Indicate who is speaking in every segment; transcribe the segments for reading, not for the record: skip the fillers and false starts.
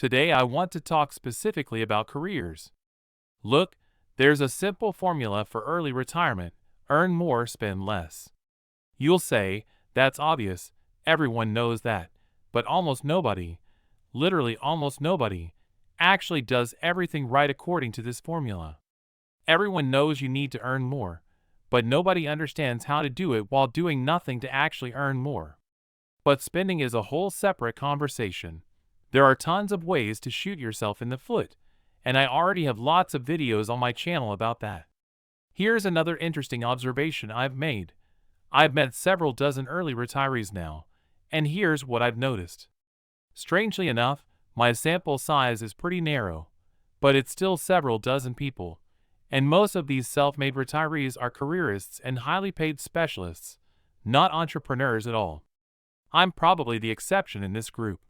Speaker 1: Today I want to talk specifically about careers. Look, there's a simple formula for early retirement: earn more, spend less. You'll say, that's obvious, everyone knows that. But almost nobody, literally almost nobody, actually does everything right according to this formula. Everyone knows you need to earn more, but nobody understands how to do it while doing nothing to actually earn more. But spending is a whole separate conversation. There are tons of ways to shoot yourself in the foot, and I already have lots of videos on my channel about that. Here's another interesting observation I've made. I've met several dozen early retirees now, and here's what I've noticed. Strangely enough, my sample size is pretty narrow, but it's still several dozen people, and most of these self-made retirees are careerists and highly paid specialists, not entrepreneurs at all. I'm probably the exception in this group.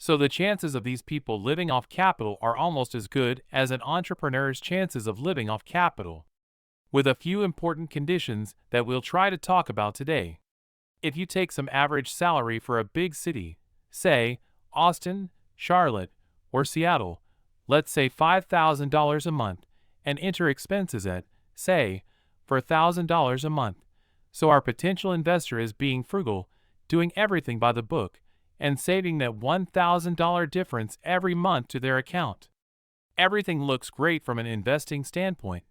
Speaker 1: So the chances of these people living off capital are almost as good as an entrepreneur's chances of living off capital, with a few important conditions that we'll try to talk about today. If you take some average salary for a big city, say Austin, Charlotte, or Seattle, let's say $5,000 a month, and enter expenses at, say, for $1,000 a month. So our potential investor is being frugal, doing everything by the book, and saving that $1,000 difference every month to their account. Everything looks great from an investing standpoint.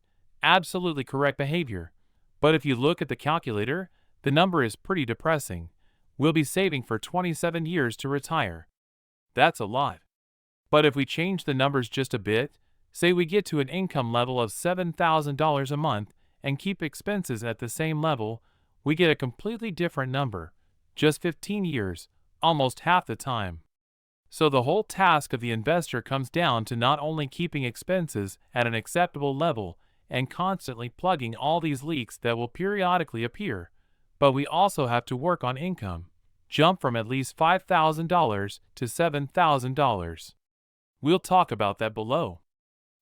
Speaker 1: Absolutely correct behavior. But if you look at the calculator, the number is pretty depressing. We'll be saving for 27 years to retire. That's a lot. But if we change the numbers just a bit, say we get to an income level of $7,000 a month and keep expenses at the same level, we get a completely different number. Just 15 years, almost half the time. So the whole task of the investor comes down to not only keeping expenses at an acceptable level and constantly plugging all these leaks that will periodically appear, but we also have to work on income. Jump from at least $5,000 to $7,000. We'll talk about that below.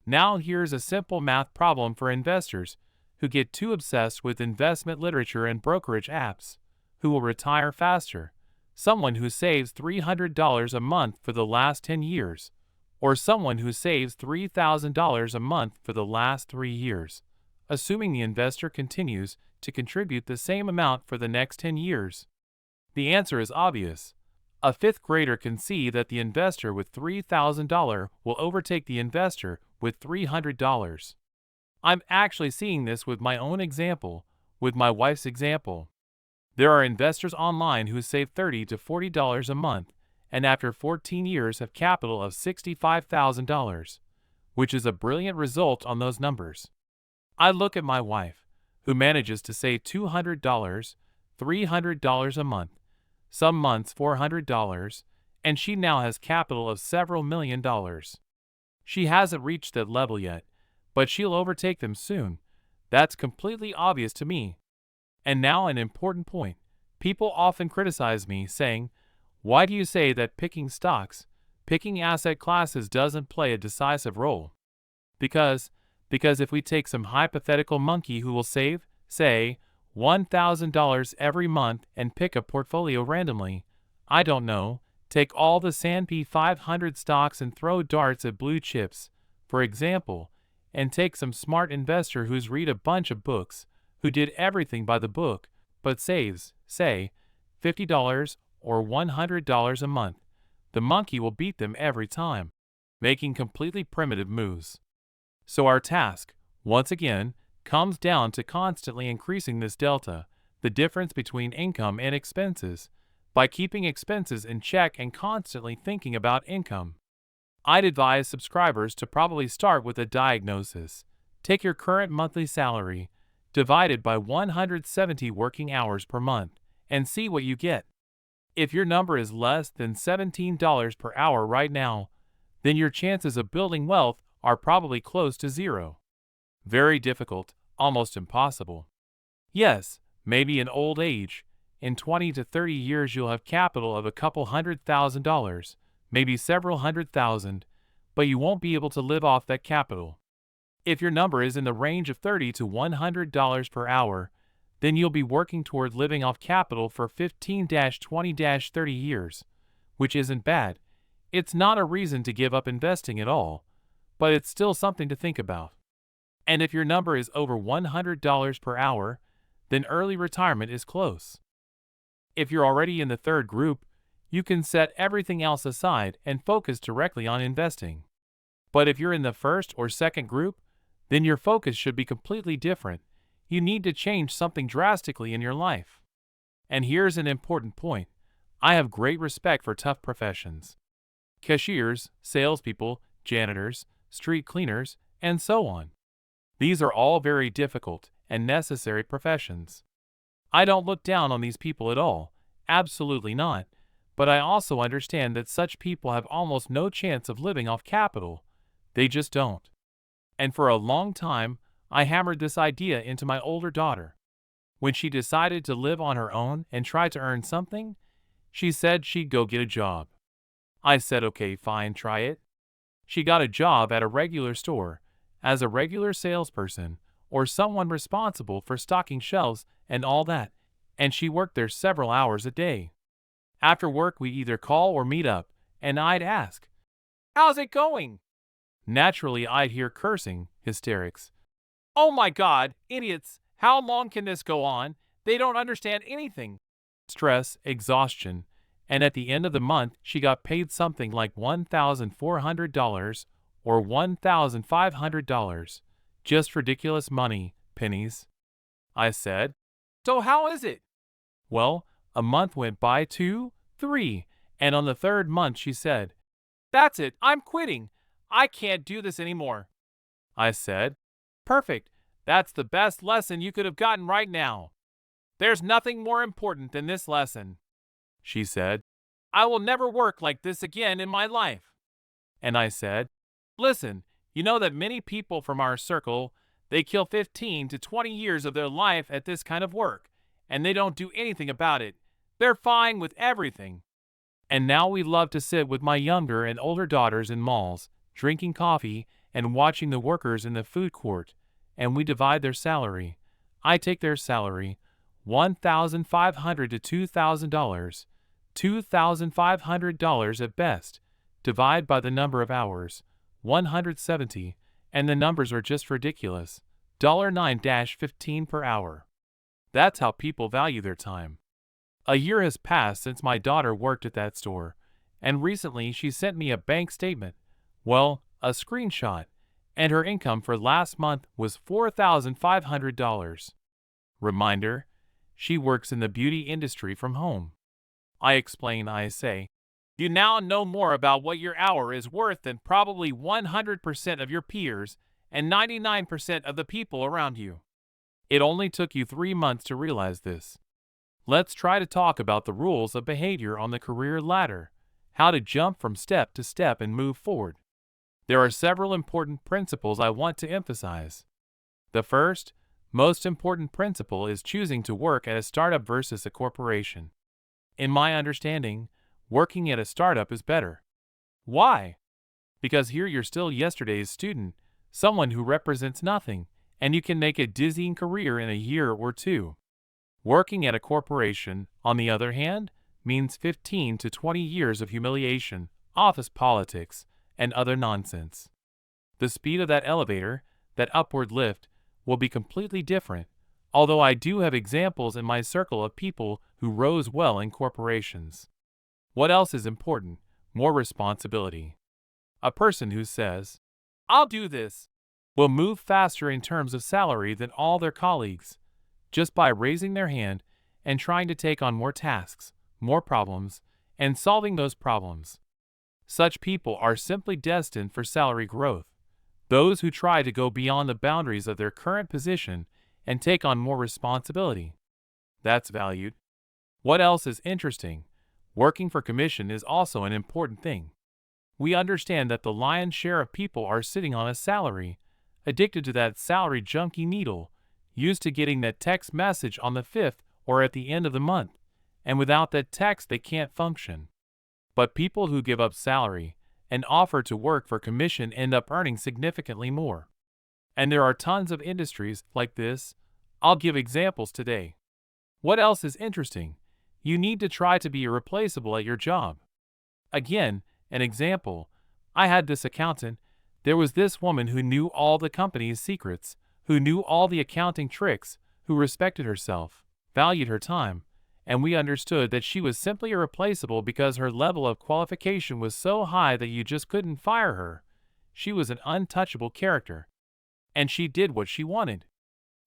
Speaker 1: Now here's a simple math problem for investors who get too obsessed with investment literature and brokerage apps, who will retire faster. Someone who saves $300 a month for the last 10 years, or someone who saves $3,000 a month for the last 3 years, assuming the investor continues to contribute the same amount for the next 10 years. The answer is obvious. A fifth grader can see that the investor with $3,000 will overtake the investor with $300. I'm actually seeing this with my own example, with my wife's example. There are investors online who save $30 to $40 a month, and after 14 years have capital of $65,000, which is a brilliant result on those numbers. I look at my wife, who manages to save $200, $300 a month, some months $400, and she now has capital of several million dollars. She hasn't reached that level yet, but she'll overtake them soon. That's completely obvious to me. And now an important point. People often criticize me, saying, why do you say that picking stocks, picking asset classes doesn't play a decisive role? Because if we take some hypothetical monkey who will save, say, $1,000 every month and pick a portfolio randomly, I don't know, take all the S&P 500 stocks and throw darts at blue chips, for example, and take some smart investor who's read a bunch of books, who did everything by the book, but saves, say, $50 or $100 a month, the monkey will beat them every time, making completely primitive moves. So our task, once again, comes down to constantly increasing this delta, the difference between income and expenses, by keeping expenses in check and constantly thinking about income. I'd advise subscribers to probably start with a diagnosis. Take your current monthly salary, divided by 170 working hours per month, and see what you get. If your number is less than $17 per hour right now, then your chances of building wealth are probably close to zero. Very difficult, almost impossible. Yes, maybe in old age, in 20 to 30 years you'll have capital of a couple $100,000, maybe several $100,000, but you won't be able to live off that capital. If your number is in the range of $30 to $100 per hour, then you'll be working toward living off capital for 15-20-30 years, which isn't bad. It's not a reason to give up investing at all, but it's still something to think about. And if your number is over $100 per hour, then early retirement is close. If you're already in the third group, you can set everything else aside and focus directly on investing. But if you're in the first or second group, then your focus should be completely different. You need to change something drastically in your life. And here's an important point. I have great respect for tough professions. Cashiers, salespeople, janitors, street cleaners, and so on. These are all very difficult and necessary professions. I don't look down on these people at all, absolutely not, but I also understand that such people have almost no chance of living off capital. They just don't. And for a long time, I hammered this idea into my older daughter. When she decided to live on her own and try to earn something, she said she'd go get a job. I said, okay, fine, try it. She got a job at a regular store, as a regular salesperson, or someone responsible for stocking shelves and all that, and she worked there several hours a day. After work, we either call or meet up, and I'd ask, "How's it going?" Naturally, I'd hear cursing, hysterics. "Oh my God, idiots, how long can this go on? They don't understand anything." Stress, exhaustion, and at the end of the month, she got paid something like $1,400 or $1,500. Just ridiculous money, pennies. I said, "So how is it?" Well, a month went by, 2, 3, and on the third month she said, "That's it, I'm quitting. I can't do this anymore." I said, "Perfect. That's the best lesson you could have gotten right now. There's nothing more important than this lesson." She said, "I will never work like this again in my life." And I said, "Listen, you know that many people from our circle, they kill 15 to 20 years of their life at this kind of work, and they don't do anything about it. They're fine with everything." And now we love to sit with my younger and older daughters in malls, drinking coffee and watching the workers in the food court, and we divide their salary. I take their salary, $1,500 to $2,000, $2,500 at best, divide by the number of hours, 170, and the numbers are just ridiculous, $9-15 per hour. That's how people value their time. A year has passed since my daughter worked at that store, and recently she sent me a bank statement, well, a screenshot, and her income for last month was $4,500. Reminder, she works in the beauty industry from home. I explain, I say, "You now know more about what your hour is worth than probably 100% of your peers and 99% of the people around you. It only took you 3 months to realize this." Let's try to talk about the rules of behavior on the career ladder, how to jump from step to step and move forward. There are several important principles I want to emphasize. The first, most important principle is choosing to work at a startup versus a corporation. In my understanding, working at a startup is better. Why? Because here you're still yesterday's student, someone who represents nothing, and you can make a dizzying career in a year or 2. Working at a corporation, on the other hand, means 15 to 20 years of humiliation, office politics, and other nonsense. The speed of that elevator, that upward lift, will be completely different, although I do have examples in my circle of people who rose well in corporations. What else is important? More responsibility. A person who says, "I'll do this," will move faster in terms of salary than all their colleagues, just by raising their hand and trying to take on more tasks, more problems, and solving those problems. Such people are simply destined for salary growth. Those who try to go beyond the boundaries of their current position and take on more responsibility, that's valued. What else is interesting? Working for commission is also an important thing. We understand that the lion's share of people are sitting on a salary, addicted to that salary junkie needle, used to getting that text message on the 5th or at the end of the month, and without that text they can't function. But people who give up salary and offer to work for commission end up earning significantly more. And there are tons of industries like this. I'll give examples today. What else is interesting? You need to try to be irreplaceable at your job. Again, An example, I had this accountant. There was this woman who knew all the company's secrets, who knew all the accounting tricks, who respected herself, valued her time, and we understood that she was simply irreplaceable because her level of qualification was so high that you just couldn't fire her. She was an untouchable character, and she did what she wanted.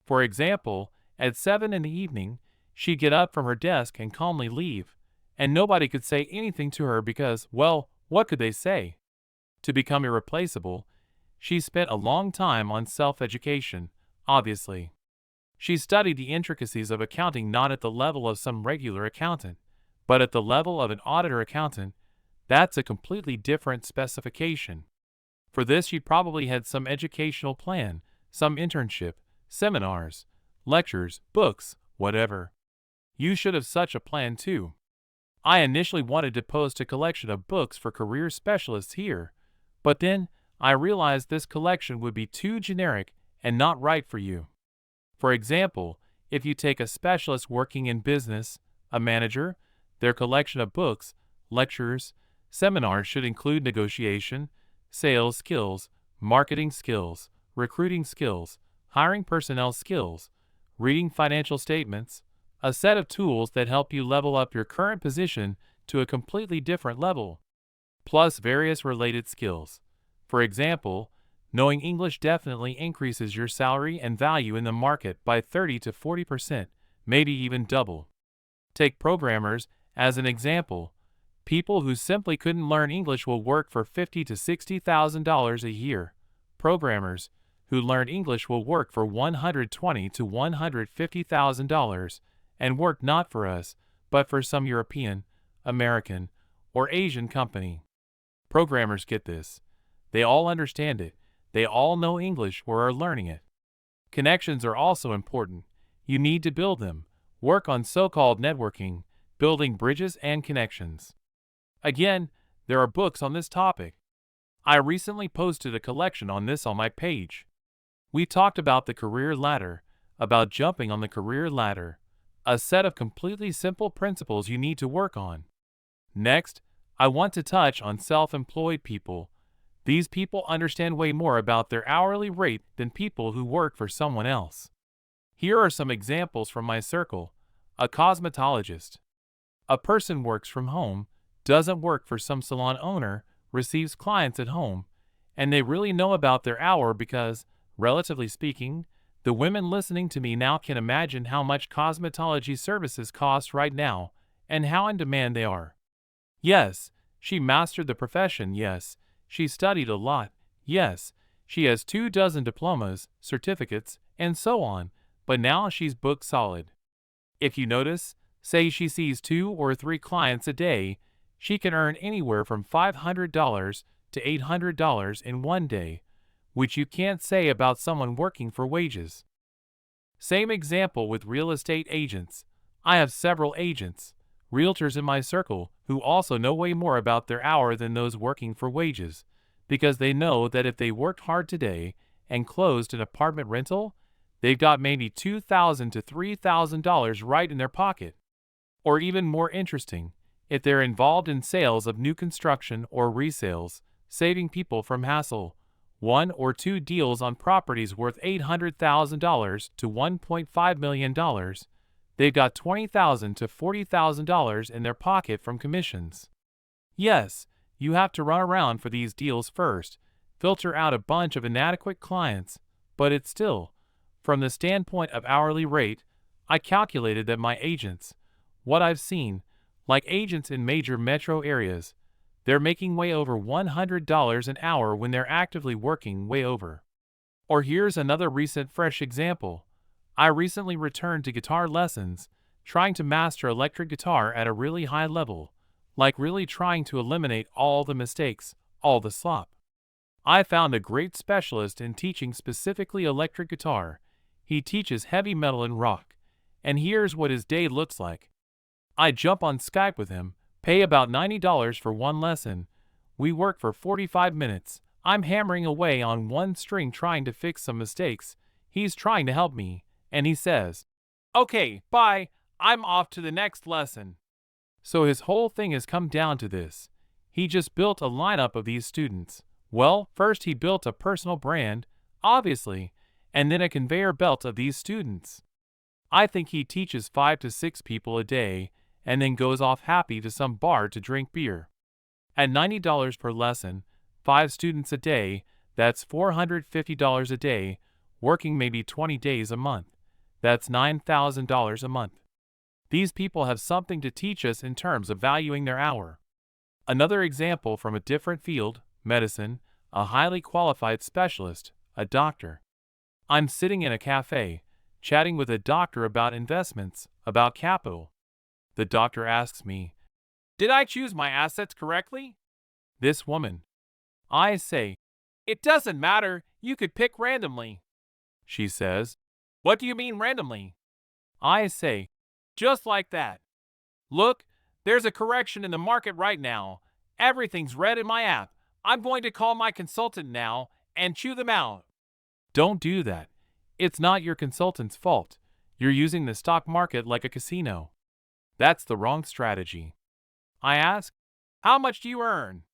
Speaker 1: For example, at 7 in the evening, she'd get up from her desk and calmly leave, and nobody could say anything to her because, well, what could they say? To become irreplaceable, she spent a long time on self-education, obviously. She studied the intricacies of accounting not at the level of some regular accountant, but at the level of an auditor accountant. That's a completely different specification. For this, she probably had some educational plan, some internship, seminars, lectures, books, whatever. You should have such a plan too. I initially wanted to post a collection of books for career specialists here, but then I realized this collection would be too generic and not right for you. For example, if you take a specialist working in business, a manager, their collection of books, lectures, seminars should include negotiation, sales skills, marketing skills, recruiting skills, hiring personnel skills, reading financial statements, a set of tools that help you level up your current position to a completely different level, plus various related skills. For example, knowing English definitely increases your salary and value in the market by 30 to 40%, maybe even double. Take programmers as an example. People who simply couldn't learn English will work for $50,000 to $60,000 a year. Programmers who learn English will work for $120,000 to $150,000 and work not for us, but for some European, American, or Asian company. Programmers get this. They all understand it. They all know English or are learning it. Connections are also important. You need to build them. Work on so-called networking, building bridges and connections. Again, there are books on this topic. I recently posted a collection on this on my page. We talked about the career ladder, about jumping on the career ladder, a set of completely simple principles you need to work on. Next, I want to touch on self-employed people. These people understand way more about their hourly rate than people who work for someone else. Here are some examples from my circle. A cosmetologist. A person works from home, doesn't work for some salon owner, receives clients at home, and they really know about their hour because, relatively speaking, the women listening to me now can imagine how much cosmetology services cost right now and how in demand they are. Yes, she mastered the profession. Yes, she studied a lot. Yes, she has 24 diplomas, certificates, and so on, but now she's booked solid. If you notice, say she sees 2 or 3 clients a day, she can earn anywhere from $500 to $800 in one day, which you can't say about someone working for wages. Same example with real estate agents. I have several agents, realtors in my circle who also know way more about their hour than those working for wages, because they know that if they worked hard today and closed an apartment rental, they've got maybe $2,000 to $3,000 right in their pocket. Or even more interesting, if they're involved in sales of new construction or resales, saving people from hassle, 1 or 2 deals on properties worth $800,000 to $1.5 million, they've got $20,000 to $40,000 in their pocket from commissions. Yes, you have to run around for these deals first, filter out a bunch of inadequate clients, but it's still, from the standpoint of hourly rate, I calculated that my agents, what I've seen, like agents in major metro areas, they're making way over $100 an hour when they're actively working way over. Or here's another recent fresh example. I recently returned to guitar lessons, trying to master electric guitar at a really high level, like really trying to eliminate all the mistakes, all the slop. I found a great specialist in teaching specifically electric guitar. He teaches heavy metal and rock, and here's what his day looks like. I jump on Skype with him, pay about $90 for one lesson. We work for 45 minutes. I'm hammering away on one string trying to fix some mistakes. He's trying to help me, and he says, "Okay, bye, I'm off to the next lesson." So his whole thing has come down to this. He just built a lineup of these students. Well, first he built a personal brand, obviously, and then a conveyor belt of these students. I think he teaches 5 to 6 people a day and then goes off happy to some bar to drink beer. At $90 per lesson, 5 students a day, that's $450 a day, working maybe 20 days a month. That's $9,000 a month. These people have something to teach us in terms of valuing their hour. Another example from a different field, medicine, a highly qualified specialist, a doctor. I'm sitting in a cafe, chatting with a doctor about investments, about capital. The doctor asks me, "Did I choose my assets correctly?" This woman. I say, "It doesn't matter, you could pick randomly." She says, "What do you mean randomly?" I say, "Just like that. Look, there's a correction in the market right now. Everything's red in my app. I'm going to call my consultant now and chew them out." Don't do that. It's not your consultant's fault. You're using the stock market like a casino. That's the wrong strategy. I ask, "How much do you earn?"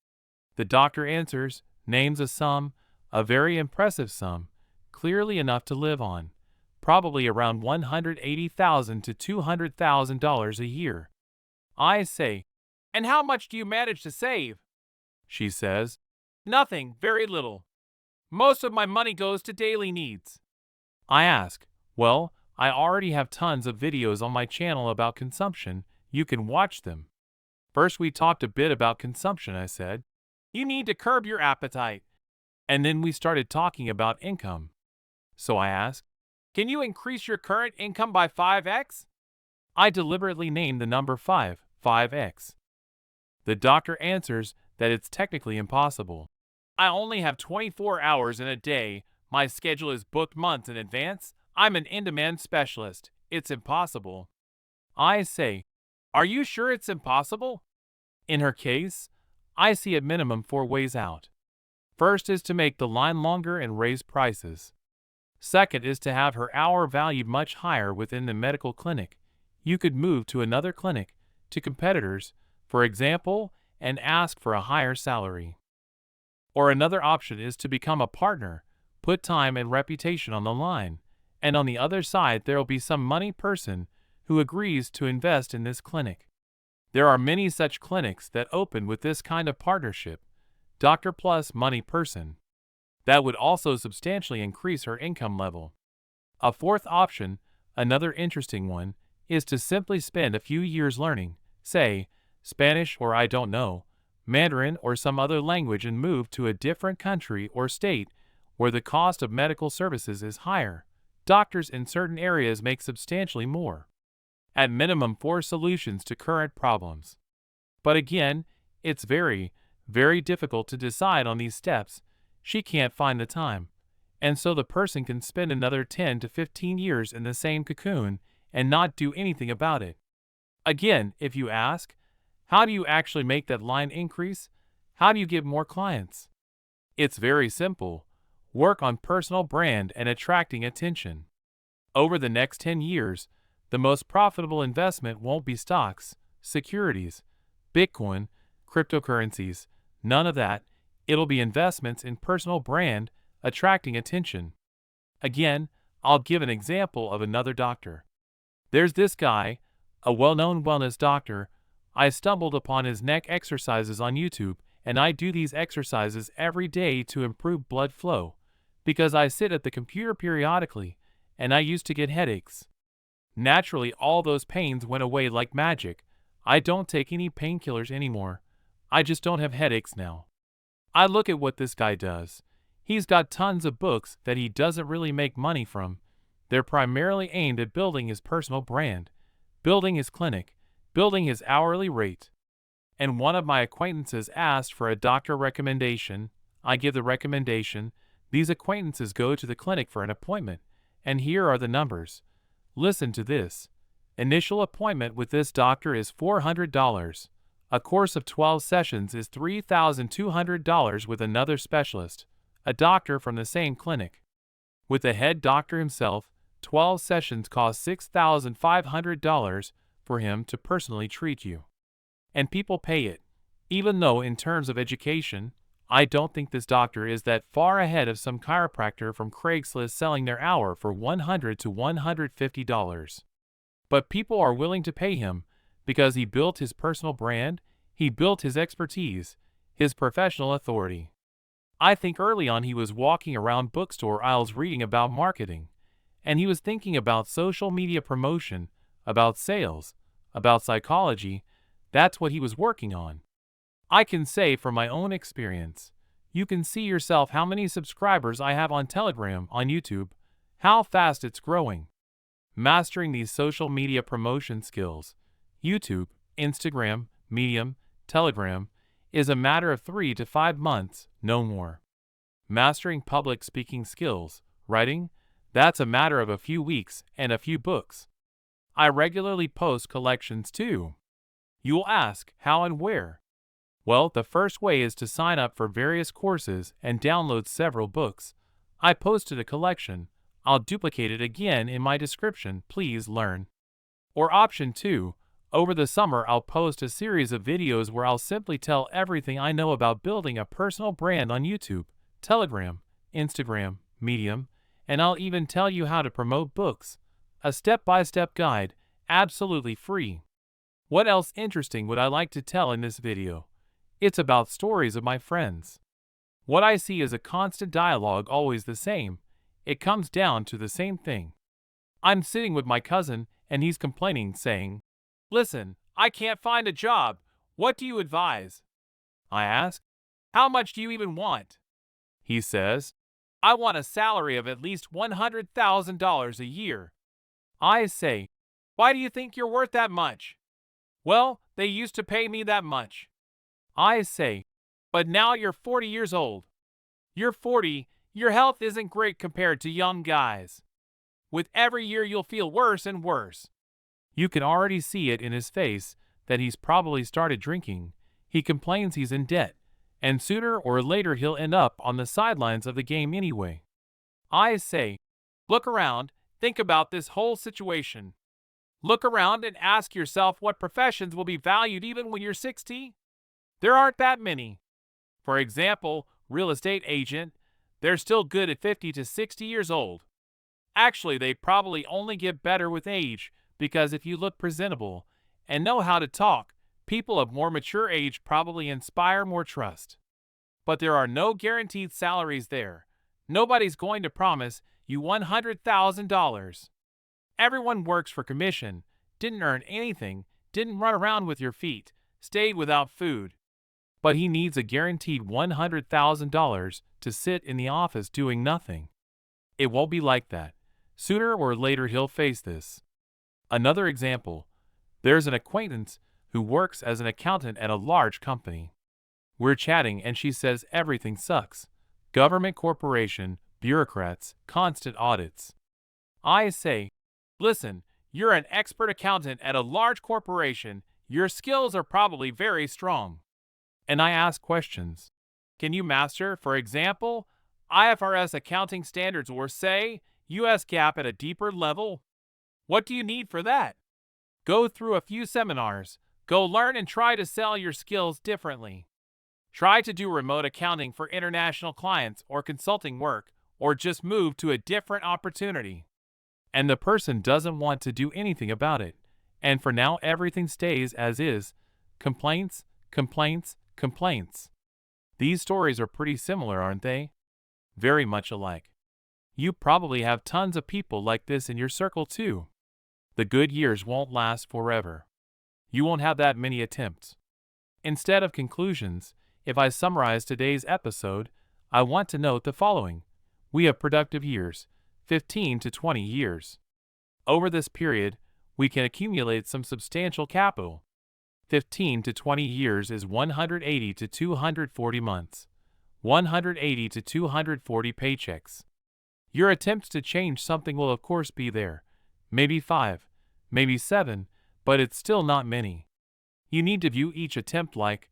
Speaker 1: The doctor answers, names a sum, a very impressive sum, clearly enough to live on, probably around $180,000 to $200,000 a year. I say, "And how much do you manage to save?" She says, "Nothing, very little. Most of my money goes to daily needs." I ask, "Well, I already have tons of videos on my channel about consumption. You can watch them." First we talked a bit about consumption, I said. "You need to curb your appetite." And then we started talking about income. So I asked, "Can you increase your current income by 5x? I deliberately named the number 5x. The doctor answers that it's technically impossible. "I only have 24 hours in a day. My schedule is booked months in advance. I'm an in-demand specialist. It's impossible." I say, "Are you sure it's impossible?" In her case, I see at minimum 4 ways out. First is to make the line longer and raise prices. Second is to have her hour valued much higher within the medical clinic. You could move to another clinic, to competitors, for example, and ask for a higher salary. Or another option is to become a partner, put time and reputation on the line, and on the other side there will be some money person who agrees to invest in this clinic. There are many such clinics that open with this kind of partnership, doctor plus money person. That would also substantially increase her income level. A fourth option, another interesting one, is to simply spend a few years learning, say, Spanish or I don't know, Mandarin or some other language and move to a different country or state where the cost of medical services is higher. Doctors in certain areas make substantially more. At minimum 4 solutions to current problems. But again, it's very, very difficult to decide on these steps. She can't find the time. And so the person can spend another 10 to 15 years in the same cocoon and not do anything about it. Again, if you ask, how do you actually make that line increase? How do you get more clients? It's very simple. Work on personal brand and attracting attention. Over the next 10 years, the most profitable investment won't be stocks, securities, Bitcoin, cryptocurrencies, none of that. It'll be investments in personal brand, attracting attention. Again, I'll give an example of another doctor. There's this guy, a well-known wellness doctor. I stumbled upon his neck exercises on YouTube, and I do these exercises every day to improve blood flow, because I sit at the computer periodically, and I used to get headaches. Naturally, all those pains went away like magic. I don't take any painkillers anymore. I just don't have headaches now. I look at what this guy does. He's got tons of books that he doesn't really make money from. They're primarily aimed at building his personal brand, building his clinic, building his hourly rate. And one of my acquaintances asked for a doctor recommendation. I give the recommendation. These acquaintances go to the clinic for an appointment, and here are the numbers. Listen to this. Initial appointment with this doctor is $400. A course of 12 sessions is $3,200 with another specialist, a doctor from the same clinic. With the head doctor himself, 12 sessions cost $6,500 for him to personally treat you. And people pay it. Even though in terms of education, I don't think this doctor is that far ahead of some chiropractor from Craigslist selling their hour for $100 to $150. But people are willing to pay him because he built his personal brand, he built his expertise, his professional authority. I think early on he was walking around bookstore aisles reading about marketing, and he was thinking about social media promotion, about sales, about psychology. That's what he was working on. I can say from my own experience, you can see yourself how many subscribers I have on Telegram, on YouTube, how fast it's growing. Mastering these social media promotion skills, YouTube, Instagram, Medium, Telegram, is a matter of 3 to 5 months, no more. Mastering public speaking skills, writing, that's a matter of a few weeks and a few books. I regularly post collections too. You'll ask, how and where? Well, the first way is to sign up for various courses and download several books. I posted a collection. I'll duplicate it again in my description, please learn. Or option 2, over the summer I'll post a series of videos where I'll simply tell everything I know about building a personal brand on YouTube, Telegram, Instagram, Medium, and I'll even tell you how to promote books. A step-by-step guide, absolutely free. What else interesting would I like to tell in this video? It's about stories of my friends. What I see is a constant dialogue, always the same. It comes down to the same thing. I'm sitting with my cousin, and he's complaining, saying, "Listen, I can't find a job. What do you advise?" I ask, "How much do you even want?" He says, "I want a salary of at least $100,000 a year." I say, "Why do you think you're worth that much?" "Well, they used to pay me that much." I say, "But now you're 40 years old. You're 40, your health isn't great compared to young guys. With every year you'll feel worse and worse." You can already see it in his face that he's probably started drinking. He complains he's in debt, and sooner or later he'll end up on the sidelines of the game anyway. I say, "Look around, think about this whole situation. Look around and ask yourself what professions will be valued even when you're 60? There aren't that many. For example, real estate agent, they're still good at 50 to 60 years old. Actually, they probably only get better with age, because if you look presentable and know how to talk, people of more mature age probably inspire more trust. But there are no guaranteed salaries there. Nobody's going to promise you $100,000. Everyone works for commission, didn't earn anything, didn't run around with your feet, stayed without food. But he needs a guaranteed $100,000 to sit in the office doing nothing. It won't be like that. Sooner or later he'll face this. Another example, there's an acquaintance who works as an accountant at a large company. We're chatting and she says everything sucks. Government corporation, bureaucrats, constant audits. I say, "Listen, you're an expert accountant at a large corporation. Your skills are probably very strong." And I ask questions. Can you master, for example, IFRS accounting standards or, say, US GAAP at a deeper level? What do you need for that? Go through a few seminars. Go learn and try to sell your skills differently. Try to do remote accounting for international clients or consulting work, or just move to a different opportunity. And the person doesn't want to do anything about it. And for now everything stays as is. Complaints, complaints, complaints. These stories are pretty similar, aren't they? Very much alike. You probably have tons of people like this in your circle too. The good years won't last forever. You won't have that many attempts. Instead of conclusions, if I summarize today's episode, I want to note the following. We have productive years, 15 to 20 years. Over this period, we can accumulate some substantial capital. 15 to 20 years is 180 to 240 months. 180 to 240 paychecks. Your attempts to change something will of course be there. Maybe 5, maybe 7, but it's still not many. You need to view each attempt like,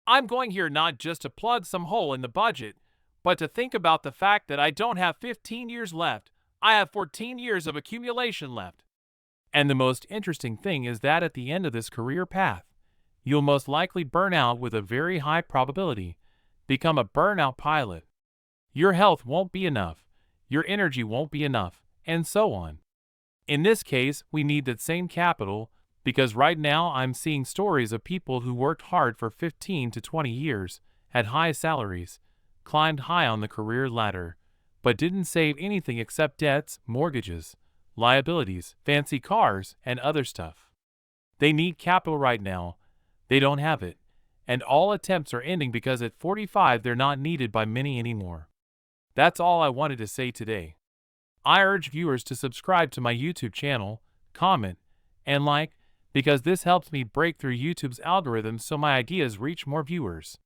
Speaker 1: I'm going here not just to plug some hole in the budget, but to think about the fact that I don't have 15 years left, I have 14 years of accumulation left. And the most interesting thing is that at the end of this career path, You'll most likely burn out with a very high probability. Become a burnout pilot. Your health won't be enough, your energy won't be enough, and so on. In this case, we need that same capital because right now I'm seeing stories of people who worked hard for 15 to 20 years, had high salaries, climbed high on the career ladder, but didn't save anything except debts, mortgages, liabilities, fancy cars, and other stuff. They need capital right now. They don't have it. And all attempts are ending because at 45 they're not needed by many anymore. That's all I wanted to say today. I urge viewers to subscribe to my YouTube channel, comment, and like, because this helps me break through YouTube's algorithm so my ideas reach more viewers.